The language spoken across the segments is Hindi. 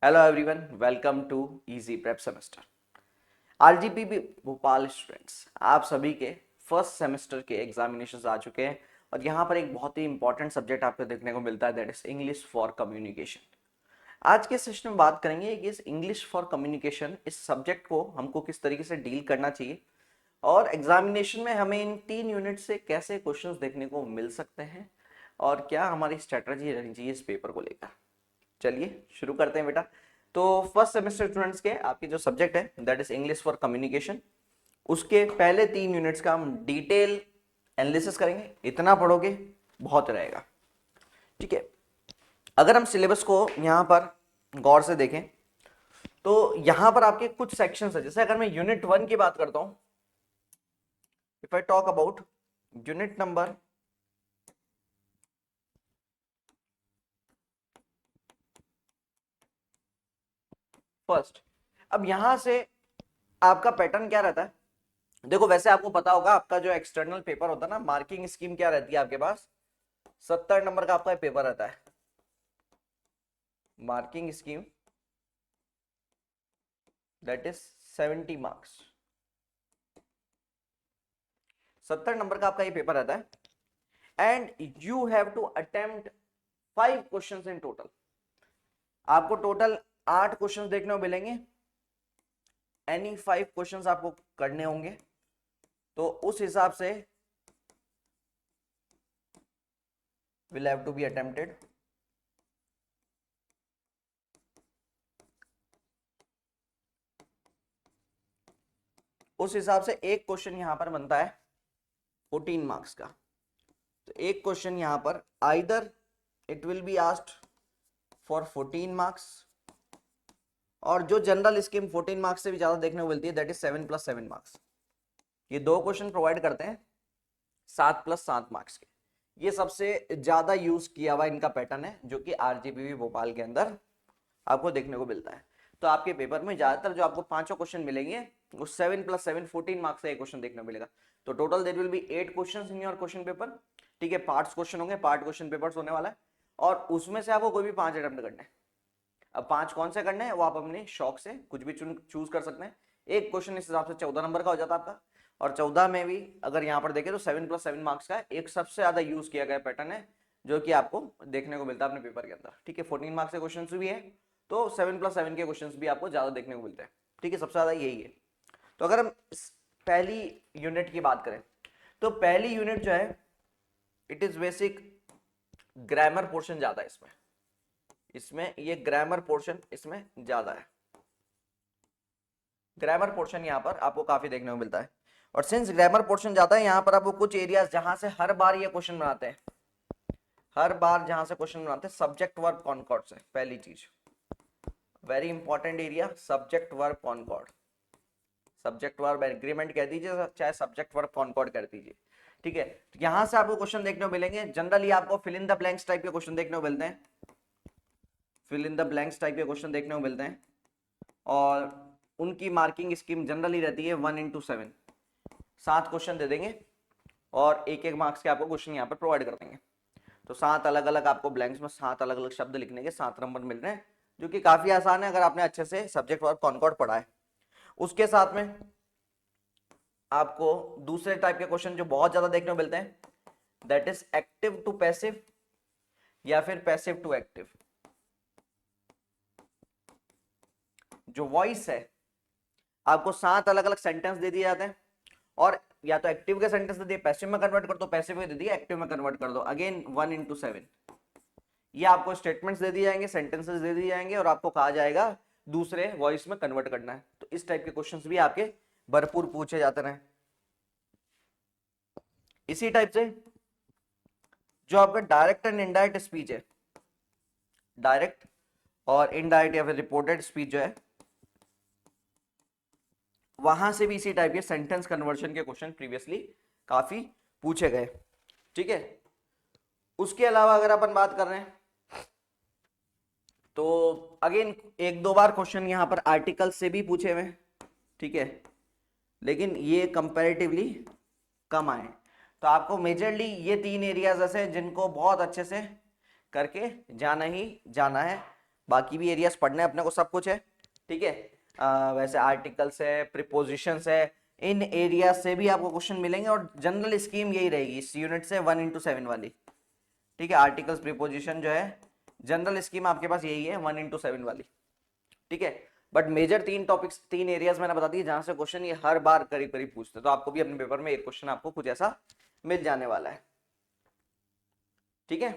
Hello everyone, welcome to easy prep semester. RGP Bhopal students, आप सभी के फर्स्ट सेमेस्टर के एग्जामिनेशंस आ चुके हैं और यहाँ पर एक बहुत ही इंपॉर्टेंट सब्जेक्ट आपको देखने को मिलता है, that is English for communication. आज के सेशन में बात करेंगे कि इस इंग्लिश फॉर कम्युनिकेशन इस सब्जेक्ट को हमको किस तरीके से डील करना चाहिए और एग्जामिनेशन में हमें इन 3 यूनिट से कैसे क्वेश्चंस देखने को मिल सकते हैं और क्या हमारी स्ट्रेटजी रहनी चाहिए इस पेपर को लेकर। चलिए शुरू करते हैं बेटा। तो फर्स्ट सेमेस्टर स्टूडेंट्स के आपकी जो सब्जेक्ट है that is English for communication, उसके पहले 3 यूनिट्स का हम डिटेल एनालिसिस करेंगे। इतना पढ़ोगे बहुत रहेगा, ठीक है। अगर हम सिलेबस को यहाँ पर गौर से देखें तो यहाँ पर आपके कुछ सेक्शंस है। जैसे अगर मैं यूनिट 1 की बात करता हूं, if I talk about unit number first, अब यहां से आपका पैटर्न क्या रहता है। देखो, वैसे आपको पता होगा आपका जो एक्सटर्नल पेपर होता है ना, मार्किंग स्कीम क्या रहती है आपके पास, 70 नंबर का आपका पेपर रहता है। Marking scheme that is 70 marks, 70 number का आपका ये पेपर रहता है and you have to attempt 5 questions in total. आपको टोटल 8 क्वेश्चंस देखने को मिलेंगे। एनी 5 क्वेश्चंस आपको करने होंगे, तो उस हिसाब से will have to be attempted। उस हिसाब से एक क्वेश्चन यहां पर बनता है 14 मार्क्स का। तो एक क्वेश्चन यहां पर either it will be asked for 14 marks, और जो जनरल स्कीम 14 मार्क्स से भी ज्यादा देखने को मिलती है दैट इज 7 + 7 मार्क्स। ये 2 क्वेश्चन प्रोवाइड करते हैं 7 + 7 मार्क्स के। ये सबसे ज्यादा यूज किया हुआ इनका पैटर्न है जो कि आरजीपी भोपाल के अंदर आपको देखने को मिलता है। तो आपके पेपर में ज्यादातर जो आपको 5 क्वेश्चन मिलेंगे वो 7 + 7 14 मार्क्स का एक क्वेश्चन देखने को मिलेगा। तो total there will be 8 questions in your question paper, ठीक है। पार्ट्स क्वेश्चन होंगे, पार्ट क्वेश्चन पेपर्स होने वाला है और उसमें से आपको कोई भी 5 अटेम्प्ट करने हैं। अब 5 कौन से करने हैं वो आप अपने शौक से कुछ भी चूज कर सकते हैं। एक क्वेश्चन इस हिसाब से 14 नंबर का हो जाता है आपका, और 14 में भी अगर यहाँ पर देखें तो 7 + 7 मार्क्स का एक सबसे ज्यादा यूज किया गया पैटर्न है जो कि आपको देखने को मिलता है अपने पेपर के अंदर, ठीक है। 14 मार्क्स के क्वेश्चन भी है तो 7 + 7 के क्वेश्चंस भी आपको ज्यादा देखने को मिलते हैं, ठीक है। सबसे ज्यादा यही है। तो अगर हम पहली यूनिट की बात करें तो पहली यूनिट जो है it is basic grammar portion ज्यादा है इसमें ये ग्रामर पोर्शन इसमें ज्यादा है। ग्रामर पोर्शन यहाँ पर आपको काफी देखने को मिलता है, और सिंस ग्रामर पोर्शन ज्यादा है यहाँ पर आपको कुछ एरियाज जहां से हर बार ये क्वेश्चन बनाते हैं, हर बार जहां से क्वेश्चन बनाते हैं सब्जेक्ट वर्ब कॉनकॉर्ड से। पहली चीज very important area, subject verb concord. Subject verb agreement कह दीजिए चाहे सब्जेक्ट वर्ब कॉनकॉर्ड कर दीजिए, ठीक है। तो यहां से आपको क्वेश्चन देखने को मिलेंगे। जनरली आपको fill in the blanks type के क्वेश्चन देखने को मिलते हैं, fill in the blanks type के क्वेश्चन देखने को मिलते हैं, और उनकी मार्किंग स्कीम जनरली रहती है 1 × 7। 7 क्वेश्चन दे देंगे और एक एक मार्क्स के आपको क्वेश्चन यहाँ पर प्रोवाइड कर देंगे। तो 7 अलग अलग आपको ब्लैंक्स में 7 अलग अलग शब्द लिखने के 7 नंबर मिल रहे हैं, जो कि काफी आसान है अगर आपने अच्छे से सब्जेक्ट वर्ब कॉनकॉर्ड पढ़ा है। उसके साथ में आपको दूसरे टाइप के क्वेश्चन जो बहुत ज्यादा देखने को मिलते हैं that is active to passive या फिर पैसिव टू एक्टिव। जो वॉइस है आपको 7 अलग अलग सेंटेंस दे दिए जाते हैं, और या तो एक्टिव के सेंटेंस दे दिए पैसिव में कन्वर्ट कर दो, पैसिव में दे दिए एक्टिव में कन्वर्ट कर दो। अगेन 1 × 7 ये आपको स्टेटमेंट्स दे दिए जाएंगे, सेंटेंसेस दे दिए जाएंगे और आपको कहा जाएगा दूसरे वॉइस में कन्वर्ट करना है। तो इस टाइप के क्वेश्चंस भी आपके भरपूर पूछे जाते रहे। इसी टाइप से जो आपका डायरेक्ट एंड इनडायरेक्ट स्पीच है, डायरेक्ट और इनडायरेक्ट या फिर रिपोर्टेड स्पीच जो है, वहां से भी इसी टाइप के सेंटेंस कन्वर्जन के क्वेश्चन प्रीवियसली काफी पूछे गए, ठीक है। उसके अलावा अगर अपन बात कर रहे हैं तो अगेन 1-2 बार क्वेश्चन यहां पर आर्टिकल से भी पूछे हुए, ठीक है, लेकिन ये कंपैरेटिवली कम आए। तो आपको मेजरली ये 3 एरियाज ऐसे जिनको बहुत अच्छे से करके जाना ही जाना है। बाकी भी एरियाज पढ़ने अपने को सब कुछ है, ठीक है। वैसे आर्टिकल्स है, प्रीपोजिशंस है, इन एरिया से भी आपको क्वेश्चन मिलेंगे और जनरल स्कीम यही रहेगी इस यूनिट से 1 into 7 वाली, ठीक है। आर्टिकल्स प्रीपोजिशन जो है जनरल स्कीम आपके पास यही है 1 into 7 वाली, ठीक है। बट मेजर 3 टॉपिक्स 3 एरियाज मैंने बता दिए जहां से क्वेश्चन ये हर बार करीब करीब पूछते, तो आपको भी अपने पेपर में एक क्वेश्चन आपको कुछ ऐसा मिल जाने वाला है, ठीक है।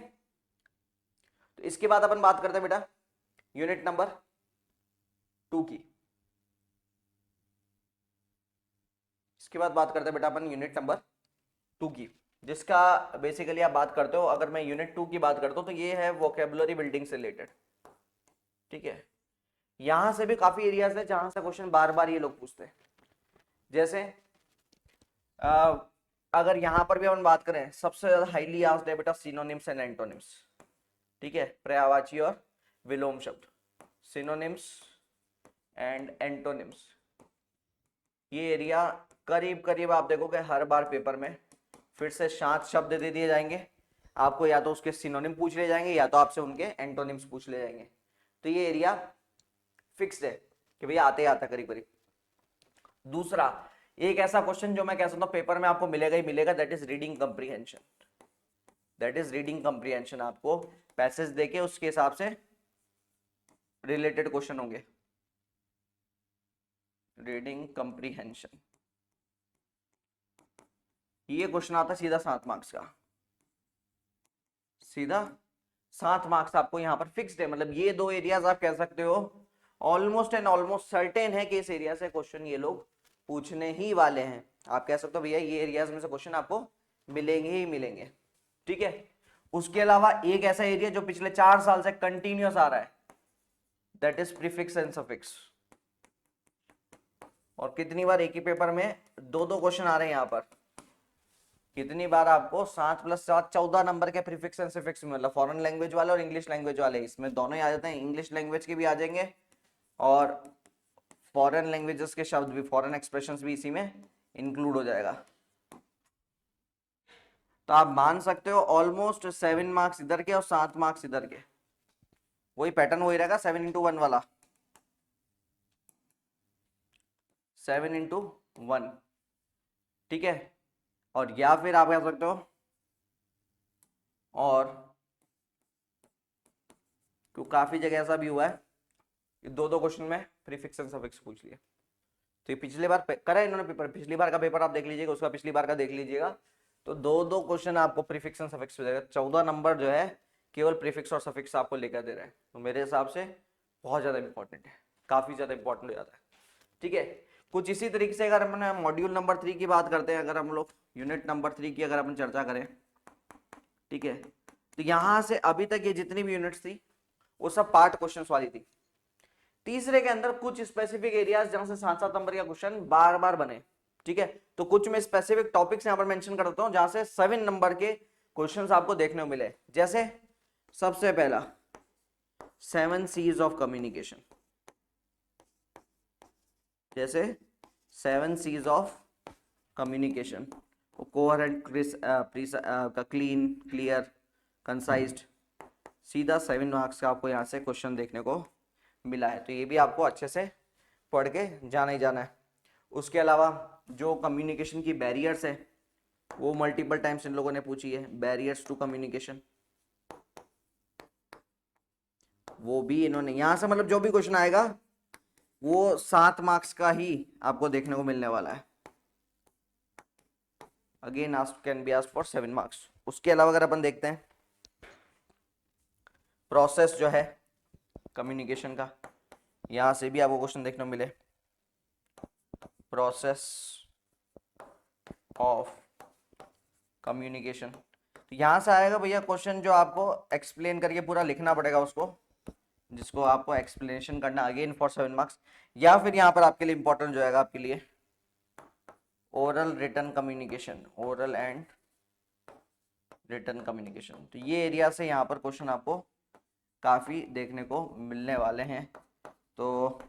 तो इसके बाद अपन बात करते हैं बेटा यूनिट नंबर 2 की। इसके बाद बात करते हैं बेटा अपन यूनिट नंबर 2 की, जिसका बेसिकली आप बात करते हो, अगर मैं यूनिट 2 की बात करता हूं तो ये है वोकेबुलरी बिल्डिंग से रिलेटेड, ठीक है। यहां से भी काफी एरियाज है जहां से क्वेश्चन बार बार ये लोग पूछते हैं। जैसे अगर यहां पर भी अपन बात करें, सबसे ज्यादा हाईली आस्क्ड है बेटा सिनोनिम्स एंड एंटोनिम्स, ठीक है। पर्यायवाची और विलोम शब्द, सिनोनिम्स एंड एंटोनिम्स, ये एरिया करीब करीब आप देखोगे हर बार पेपर में फिर से 7 शब्द दे दिए जाएंगे आपको, या तो उसके सिनोनिम पूछ ले जाएंगे या तो आपसे उनके एंटोनिम्स पूछ ले जाएंगे। तो ये एरिया फिक्स्ड है कि भैया आते ही आता करीब करीब। दूसरा एक ऐसा क्वेश्चन जो मैं कह सकता हूं पेपर में आपको मिलेगा ही मिलेगा, that is reading comprehension. That is reading comprehension, आपको पैसेज देके उसके हिसाब से रिलेटेड क्वेश्चन होंगे। रीडिंग कंप्रीहेंशन ये क्वेश्चन आता है सीधा 7 मार्क्स का, सीधा 7 मार्क्स आपको यहां पर फिक्स्ड है। मतलब ये 2 एरियाज आप कह सकते हो ऑलमोस्ट एंड ऑलमोस्ट सर्टेन है कि इस एरिया से क्वेश्चन ये लोग पूछने ही वाले हैं। आप कह सकते हो भैया ये एरियाज में से क्वेश्चन आपको मिलेंगे ही मिलेंगे, ठीक है। उसके अलावा एक ऐसा एरिया जो पिछले 4 साल से कंटिन्यूस आ रहा है, that is prefix and suffix. और कितनी बार एक ही पेपर में 2-2 क्वेश्चन आ रहे हैं यहां पर, कितनी बार आपको 7+7 14 नंबर के प्रीफिक्स एंड सफिक्स, मतलब फॉरेन लैंग्वेज वाले और इंग्लिश लैंग्वेज वाले, इसमें दोनों ही आ जाते हैं। इंग्लिश लैंग्वेज के भी आ जाएंगे और फॉरेन लैंग्वेजेस के शब्द भी, फॉरेन एक्सप्रेशंस भी इसी में इंक्लूड हो जाएगा। तो आप मान सकते हो ऑलमोस्ट 7 मार्क्स इधर के और 7 मार्क्स इधर के, वही पैटर्न वही रहेगा 7 into 1 वाला, 7 into 1, ठीक है। और या फिर आप कह सकते हो और तो काफी जगह ऐसा भी हुआ है कि 2-2 क्वेश्चन में प्रीफिक्स एंड सफिक्स पूछ लिए। तो ये पिछली बार करा है इन्होंने पेपर, पिछली बार का पेपर आप देख लीजिएगा, उसका पिछली बार का देख लीजिएगा, तो 2-2 क्वेश्चन आपको प्रीफिक्स एंड सफिक्स हो जाएगा। 14 नंबर जो है केवल प्रीफिक्स और सफिक्स आपको लेकर दे रहे हैं, तो मेरे हिसाब से बहुत ज्यादा इंपॉर्टेंट है, काफी ज्यादा इंपॉर्टेंट हो जाता है, ठीक है। कुछ इसी तरीके से अगर हम मॉड्यूल नंबर 3 की बात करते हैं, अगर हम लोग यूनिट नंबर 3 की अगर अपन चर्चा करें, ठीक है, तो यहां से अभी तक ये जितनी भी यूनिट्स थी वो सब पार्ट क्वेश्चंस वाली थी। तीसरे के अंदर कुछ स्पेसिफिक एरियाज जहां से 7-7 नंबर का क्वेश्चन बार बार बने, ठीक है। तो कुछ में स्पेसिफिक टॉपिक्स यहां पर मेंशन करता हूं जहां से 7 नंबर के क्वेश्चंस आपको देखने को मिले। जैसे सबसे पहला 7 C's ऑफ कम्युनिकेशन, जैसे 7 C's of communication, coherent, clean, clear, concised, सीधा 7 मार्क्स का आपको यहाँ से क्वेश्चन देखने को मिला है। तो ये भी आपको अच्छे से पढ़ के जाना ही जाना है। उसके अलावा जो कम्युनिकेशन की बैरियर्स है वो मल्टीपल टाइम्स इन लोगों ने पूछी है, बैरियर्स टू कम्युनिकेशन, वो भी इन्होंने यहाँ से, मतलब जो भी क्वेश्चन आएगा वो 7 मार्क्स का ही आपको देखने को मिलने वाला है। Again asked can be asked for 7 marks. उसके अलावा अगर अपन देखते हैं प्रोसेस जो है कम्युनिकेशन का, यहां से भी आपको क्वेश्चन देखने को मिले, प्रोसेस ऑफ कम्युनिकेशन। तो यहां से आएगा भैया क्वेश्चन जो आपको एक्सप्लेन करके पूरा लिखना पड़ेगा उसको, जिसको आपको एक्सप्लेनेशन करना अगेन फॉर 7 मार्क्स। या फिर यहां पर आपके लिए इंपॉर्टेंट जो आएगा आपके लिए oral written communication, oral and written communication. तो ये एरिया से यहाँ पर क्वेश्चन आपको काफी देखने को मिलने वाले हैं। तो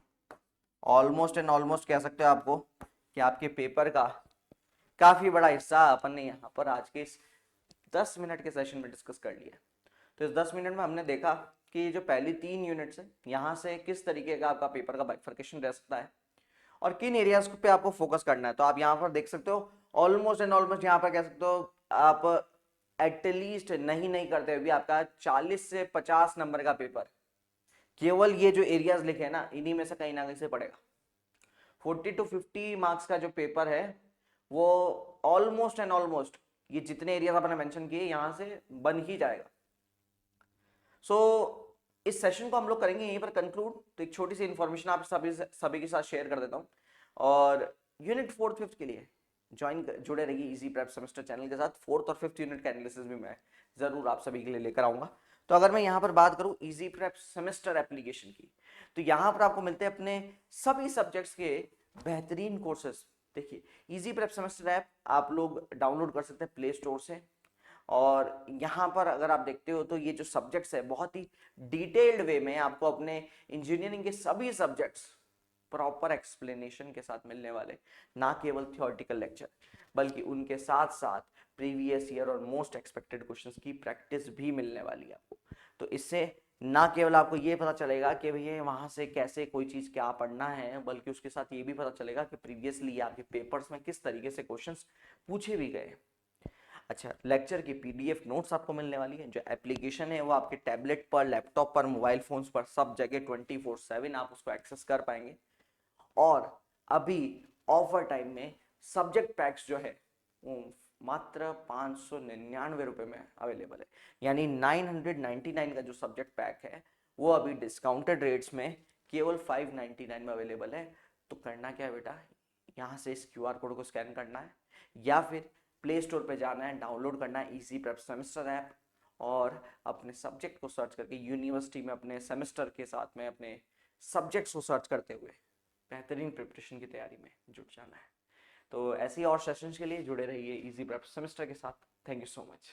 ऑलमोस्ट एंड ऑलमोस्ट कह सकते हो आपको कि आपके पेपर का काफी बड़ा हिस्सा अपन ने यहाँ पर आज के इस 10 मिनट के सेशन में डिस्कस कर लिया। तो इस 10 मिनट में हमने देखा कि ये जो पहली 3 यूनिट्स है यहाँ से किस तरीके का आपका पेपर का बाइफरकेशन रह सकता है और किन एरियाज पे आपको फोकस करना है। तो आप यहाँ पर देख सकते हो ऑलमोस्ट एंड ऑलमोस्ट यहाँ पर कह सकते हो आप एटलीस्ट नहीं करते हुए भी आपका 40 से 50 नंबर का पेपर केवल ये जो एरियाज लिखे हैं ना इन्हीं में से कहीं ना कहीं से पड़ेगा। 40 to 50 मार्क्स का जो पेपर है वो ऑलमोस्ट एंड ऑलमोस्ट ये जितने एरियाज आपने मेंशन किए यहां से बन ही जाएगा। सो इस सेशन को हम लोग करेंगे यहीं पर कंक्लूड। तो एक छोटी सी इंफॉर्मेशन आप सभी के साथ शेयर कर देता हूँ और यूनिट 4th 5th के लिए जुड़े रहिए इजी प्रेप सेमेस्टर चैनल के साथ। 4th और 5th यूनिट का एनालिसिस भी मैं जरूर आप सभी के लिए लेकर आऊंगा। तो अगर मैं यहाँ पर बात करूँ इजी प्रेप सेमेस्टर एप्लीकेशन की तो यहाँ पर आपको मिलते हैं अपने सभी सब्जेक्ट्स के बेहतरीन कोर्सेस। देखिए इजी प्रेप सेमेस्टर ऐप आप लोग डाउनलोड कर सकते हैं प्ले स्टोर से और यहाँ पर अगर आप देखते हो तो ये जो सब्जेक्ट्स है बहुत ही डिटेल्ड वे में आपको अपने इंजीनियरिंग के सभी सब्जेक्ट्स प्रॉपर एक्सप्लेनेशन के साथ मिलने वाले, ना केवल थियोरेटिकल लेक्चर बल्कि उनके साथ साथ प्रीवियस ईयर और मोस्ट एक्सपेक्टेड क्वेश्चंस की प्रैक्टिस भी मिलने वाली है आपको। तो इससे ना केवल आपको ये पता चलेगा कि भैया वहां से कैसे कोई चीज क्या पढ़ना है बल्कि उसके साथ ये भी पता चलेगा कि प्रीवियसली आपके पेपर्स में किस तरीके से क्वेश्चंस पूछे भी गए। अच्छा, लेक्चर की पीडीएफ नोट्स आपको मिलने वाली है। जो एप्लीकेशन है वो आपके टैबलेट पर, लैपटॉप पर, मोबाइल फोन्स पर सब जगह 24/7 आप उसको एक्सेस कर पाएंगे। और अभी ऑफर टाइम में सब्जेक्ट पैक्स जो है वो मात्र 599 रुपए में अवेलेबल है। यानी 999 का जो सब्जेक्ट पैक है वो अभी डिस्काउंटेड रेट्स में केवल 599 में अवेलेबल है। तो करना क्या है बेटा, यहाँ से इस क्यूआर कोड को स्कैन करना है या फिर प्ले स्टोर पे जाना है, डाउनलोड करना है इजी प्रेप सेमेस्टर ऐप और अपने सब्जेक्ट को सर्च करके यूनिवर्सिटी में अपने सेमेस्टर के साथ में अपने सब्जेक्ट्स को सर्च करते हुए बेहतरीन प्रिपरेशन की तैयारी में जुट जाना है। तो ऐसे ही और सेशंस के लिए जुड़े रहिए इजी प्रेप सेमेस्टर के साथ। Thank you so much.